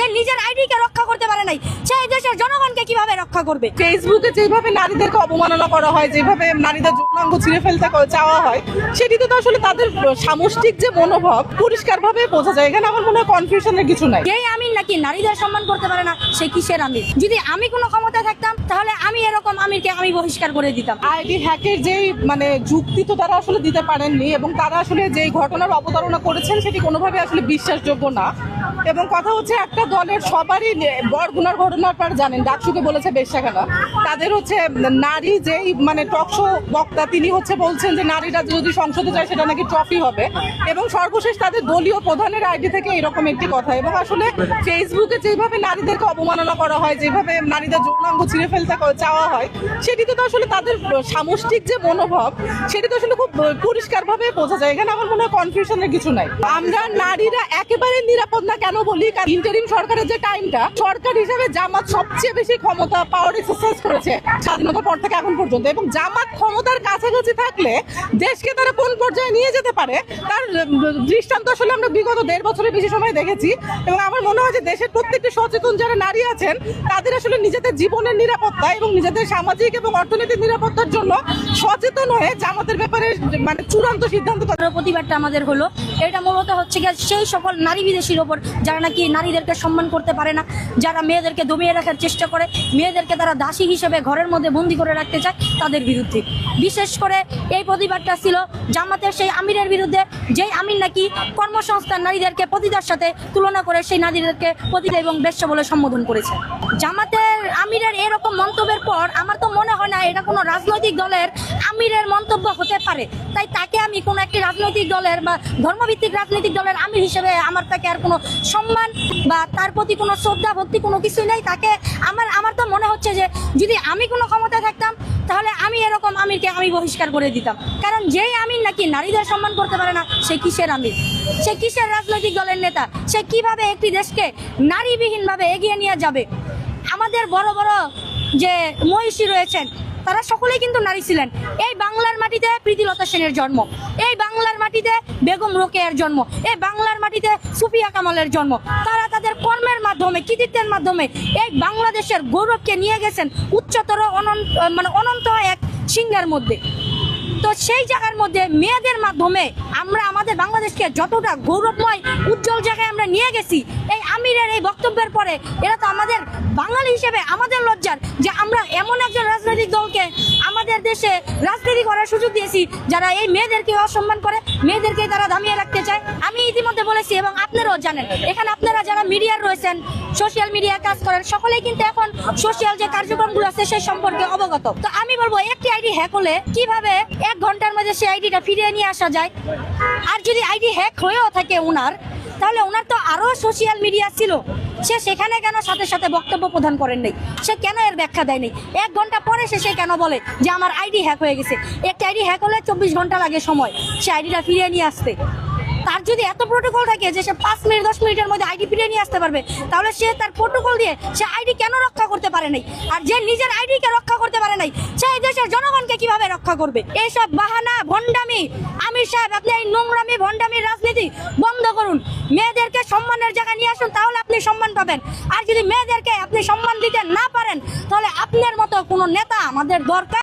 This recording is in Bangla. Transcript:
যে নিজের আইডিকে রক্ষা করতে পারে নাই, সেই দেশের জনগণকে কিভাবে রক্ষা করবে? ফেসবুকে যেভাবে নারীদেরকে অবমাননা করা হয়, যেভাবে নারীদের যৌনাঙ্গ ছিঁড়ে ফেলতে চাওয়া হয়, সেটিতে তো আসলে তাদের সামষ্টিক যে মনোভাব পরিষ্কারভাবে বোঝা যায়। এখানে আমার মনে হয় কনফিউশনের কিছু নাই। যেই আমির নাকি নারীদের সম্মান করতে পারে না, সে কিসের আমির? যদি আমি কোনো ক্ষমতা থাকতাম তাহলে আমি এরকম আমিরকে আমি বহিষ্কার করে দিতাম। আইডি হ্যাকের যেই যুক্তি তো তারা আসলে দিতে পারেননি, এবং তারা আসলে যেই ঘটনার অবতারণা করেছেন সেটি কোনোভাবে আসলে বিশ্বাসযোগ্য না। এবং কথা হচ্ছে, একটা দলের সবারই বরগুনার ঘটনার পর জানেন ডাকসুকে বলেছে বেশ্যাখানা। তাদের হচ্ছে নারী যেই টকশো বক্তা, তিনি হচ্ছে বলছেন যে নারীরা যদি সংসদে যায় সেটা নাকি ট্রফি হবে। এবং সর্বশেষ তাদের দলীয় প্রধানের আইডি থেকে এরকম একটি কথা। এবং আসলে ফেসবুকে যেভাবে নারীদেরকে অবমাননা করা হয়, যেভাবে নারীদের যৌনাঙ্গ ছিঁড়ে ফেলতে চাওয়া হয়, সেটিতে তো আসলে তাদের সামষ্টিক যে মনোভাব সেটি তো আসলে খুব পরিষ্কারভাবে বোঝা যায়। এখানে আমার মনে হয় কনফিউশনের কিছু নাই। আমরা নারীরা একেবারে নিরাপদ না কেন বলি, কারণ ইন্টারিম সরকারের যে টাইমটা, সরকার হিসেবে জামাত সবচেয়ে বেশি ক্ষমতা পাওয়ার এক্সারসাইজ করেছে স্বাধীনতার পর থেকে এখন পর্যন্ত। এবং জামাত ক্ষমতার কাছাকাছি থাকলে দেশকে তারা কোন পর্যায়ে নিয়ে যেতে পারে তার দৃষ্টান্ত আসলে আমরা বিগত 1.5 বছরের বেশি সময় দেখেছি। এবং আমার মনে হয় যে দেশের প্রত্যেকটি সচেতন যারা নারী আছেন, তাদের আসলে নিজেদের জীবনের নিরাপত্তা এবং নিজেদের সামাজিক এবং অর্থনৈতিক নিরাপত্তার জন্য সচেতন হয়ে জামাতের ব্যাপারে চূড়ান্ত সিদ্ধান্ত। প্রতিবাদটা আমাদের হলো, এটা মূলত হচ্ছে গিয়ে সেই সকল নারী বিদেশির ওপর যারা নাকি নারীদেরকে সম্মান করতে পারে না, যারা মেয়েদেরকে দমিয়ে রাখার চেষ্টা করে, মেয়েদেরকে তারা দাসী হিসেবে ঘরের মধ্যে বন্দি করে রাখতে চায়, তাদের বিরুদ্ধে। বিশেষ করে এই প্রতিবাদটা ছিল জামাতের সেই আমিরের বিরুদ্ধে, যেই আমির নাকি কর্মসংস্থান নারীদেরকে পতিতার সাথে তুলনা করে সেই নারীদেরকে পতিতা এবং বেশ্যা বলে সম্বোধন করেছে। জামাতের আমিরের এরকম মন্তব্যের পর আমার তো মনে হয় না এটা কোনো রাজনৈতিক দলের আমিরের মন্তব্য হতে পারে। তাই তাকে আমি কোনো একটি রাজনৈতিক দলের বা ধর্মভিত্তিক রাজনৈতিক দলের আমির হিসেবে আমার তাকে আর কোনো সম্মান বা তার প্রতি কোনো শ্রদ্ধা ভক্তি কোনো কিছুই নেই। তাকে আমার তো মনে হচ্ছে যে যদি আমি কোনো ক্ষমতা থাকতাম তাহলে আমি এরকম আমিরকে আমি বহিষ্কার করে দিতাম। কারণ যেই আমির নাকি নারীদের সম্মান করতে পারে না, সে কিসের আমির? সে কিসের রাজনৈতিক দলের নেতা? সে কিভাবে একটি দেশকে নারীবিহীনভাবে এগিয়ে নিয়ে যাবে? আমাদের বড় বড় যে মহিষী রয়েছেন তারা সকলেই কিন্তু নারী ছিলেন। এই বাংলার মাটিতে প্রীতিলতা সেনের জন্ম, এই বাংলার মাটিতে বেগম রোকেয়ার জন্ম, এই বাংলার মাটিতে সুফিয়া কামালের জন্ম। তারা তাদের কর্মের মাধ্যমে, কৃতিত্বের মাধ্যমে এই বাংলাদেশের গৌরবকে নিয়ে গেছেন উচ্চতর অনন্ত এক সিংহের মধ্যে। তো সেই জায়গার মধ্যে মেয়েদের মাধ্যমে আমরা আমাদের বাংলাদেশকে যতটা গৌরবময় উজ্জ্বল জায়গায় আমরা নিয়ে গেছি, এই আমিরের এই বক্তব্যের পরে এরা তো আমাদের বাঙালি হিসেবে আমাদের লজ্জার যে আমরা এমন একজন রাজনৈতিক দলকে আমাদের দেশে রাজনীতি করার সুযোগ দিয়েছি যারা এই মেয়েদেরকে অসম্মান করে, মেয়েদেরকে তারা দামিয়ে রাখতে চায়। আমি ইতিমধ্যে বলেছি এবং আপনারাও জানেন, এখানে আপনারা যারা মিডিয়ার রয়েছেন, সোশ্যাল মিডিয়ায় কাজ করেন, সকলেই কিন্তু এখন সোশ্যাল যে কার্যক্রমগুলো আছে সেই সম্পর্কে অবগত। তো আমি বলবো একটি আইডি হ্যাক হলে কিভাবে 1 ঘন্টার মধ্যে সেই আইডিটা ফিরিয়ে নিয়ে আসা যায়। আর যদি আইডি হ্যাক হয়েও থাকে ওনার, তাহলে ওনার তো আরো সোশ্যাল মিডিয়া ছিল, সে সেখানে কেন সাথে সাথে বক্তব্য প্রদান করেন নাই? সে কেন এর ব্যাখ্যা দেয় নাই? 1 ঘন্টা পরে সে কেন বলে যে আমার আইডি হ্যাক হয়ে গেছে? একটা আইডি হ্যাক হলে 24 ঘন্টা লাগে সময় সে আইডিটা ফিরিয়ে নিয়ে আসতে। তার যদি এত প্রোটোকল থাকে যে সে 5 মিনিট 10 মিনিটের মধ্যে আইডি ফিরিয়ে নিয়ে আসতে পারবে, তাহলে সে তার প্রোটোকল দিয়ে সে আইডি কেন রক্ষা করতে পারে নাই? আর যে নিজের আইডিকে রক্ষা করতে পারে নাই, সেই দেশের জনগণকে কিভাবে রক্ষা করবে? এইসব বাহানা, ভণ্ডামি, আমির সাহেব আপনি এই নোংরামি ভণ্ডামির রাজনীতি বন্ধ করুন। মেয়েদেরকে সম্মানের জায়গায় নিয়ে আসুন, তাহলে আপনি সম্মান পাবেন। আর যদি মেয়েদেরকে আপনি সম্মান দিতে না পারেন, তাহলে আপনার মতো কোনো নেতা আমাদের দরকার।